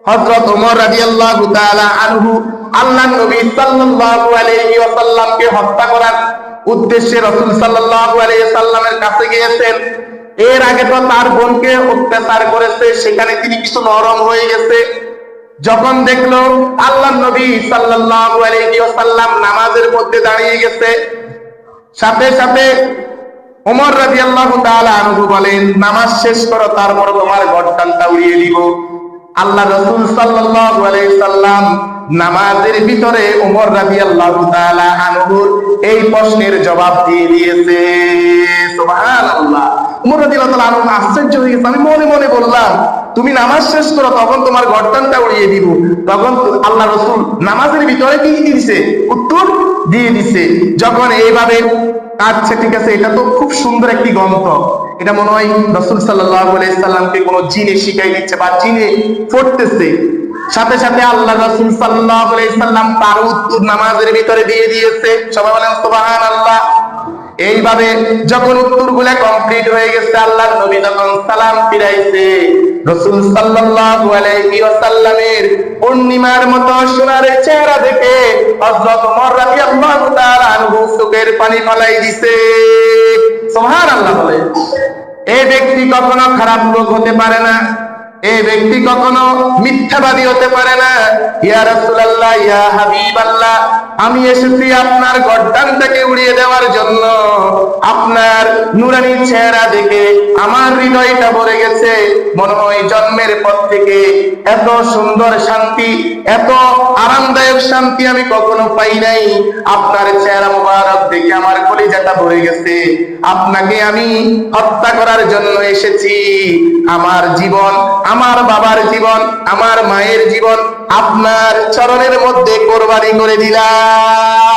হযরত ওমর রাদিয়াল্লাহু তাআলা আনহু আল্লাহর নবী সাল্লাল্লাহু আলাইহি ওয়াসাল্লামকে হত্যা করার উদ্দেশ্যে রাসূল সাল্লাল্লাহু আলাইহি ওয়াসাল্লামের কাছে গিয়েছেন। এর আগে তো তার বোনকে অত্যাচার করেছে, সেখানে তিনি কিছু নরম হয়ে গেছে। যখন দেখলো আল্লাহর নবী সাল্লাল্লাহু আলাইহি ওয়াসাল্লাম নামাজের মধ্যে দাঁড়িয়ে গেছে, সাথে সাথে ওমর রাদিয়াল্লাহু তাআলা আনহু বলেন, নামাজ শেষ করো, তারপর তোমার গর্দানটা উড়িয়ে দিব। আল্লাহ রাসূল সাল্লাল্লাহু আলাইহি সাল্লাম নামাজের ভিতরে ওমর রাদিয়াল্লাহু তাআলা আনহুর এই প্রশ্নের জবাব দিয়ে দিয়েছে। সুবহানাল্লাহ। ওমর রাদিয়াল্লাহু তাআলা আনহু আশ্চর্য হয়ে গেছে। আমি মনে মনে বললাম, তুমি নামাজ শেষ করো, তখন তোমার গর্দানটা উড়িয়ে দিব। তখন আল্লাহ রাসূল নামাজের ভিতরে কি দিয়েছে? উত্তর দিয়ে দিছে। যখন এইভাবে, আচ্ছা ঠিক আছে, এটা তো খুব সুন্দর একটি গ্রন্থ, এটা মনে হয় রাসূল সাল্লাল্লাহু আলাইহি সাল্লামকে কোনো জিনে শিখাই দিচ্ছে বা জিনে পড়তেছে। সাথে সাথে আল্লাহ রাসূল সাল্লাল্লাহু আলাইহি সাল্লাম তার উত্তর নামাজের ভিতরে দিয়ে দিয়েছে। সবাই বলেন সুবহানাল্লাহ। এইভাবে যখন উত্তরগুলো কমপ্লিট হয়ে গেছে, আল্লাহর নবী যখন সালাম ফিরাইছে, রাসূল সাল্লাল্লাহু আলাইহি ওয়াসাল্লামের পূর্ণিমার মতো সোনার চেহারা দেখে হযরত ওমর রাদিয়াল্লাহু তাআলা আনহু চোখের পানি ফেলাই দিছে। সুবহানাল্লাহ বলে। এই ব্যক্তি কখনো খারাপ লোক হতে পারে না, এই ব্যক্তি কখনো মিথ্যাবাদী হতে পারে না। ইয়া রাসূলুল্লাহ, ইয়া হাবিবাল্লাহ, আমি এসেছি আপনার গর্দানটাকে উড়িয়ে দেওয়ার জন্য। আপনার নূরানী চেহারা দেখে আমার হৃদয়টা ভরে গেছে। মনে হয় জন্মের পর থেকে এত সুন্দর শান্তি, এত আরামদায়ক শান্তি আমি কখনো পাই নাই। আপনার চেহারা মুবারক দেখে আমার কলিজাটা ভরে গেছে। আপনাকে আমি হত্যা করার জন্য এসেছি। আমার জীবন, আমার বাবার জীবন, আমার মায়ের জীবন আপনার চরণের মধ্যে কোরবানি করে দিলাম।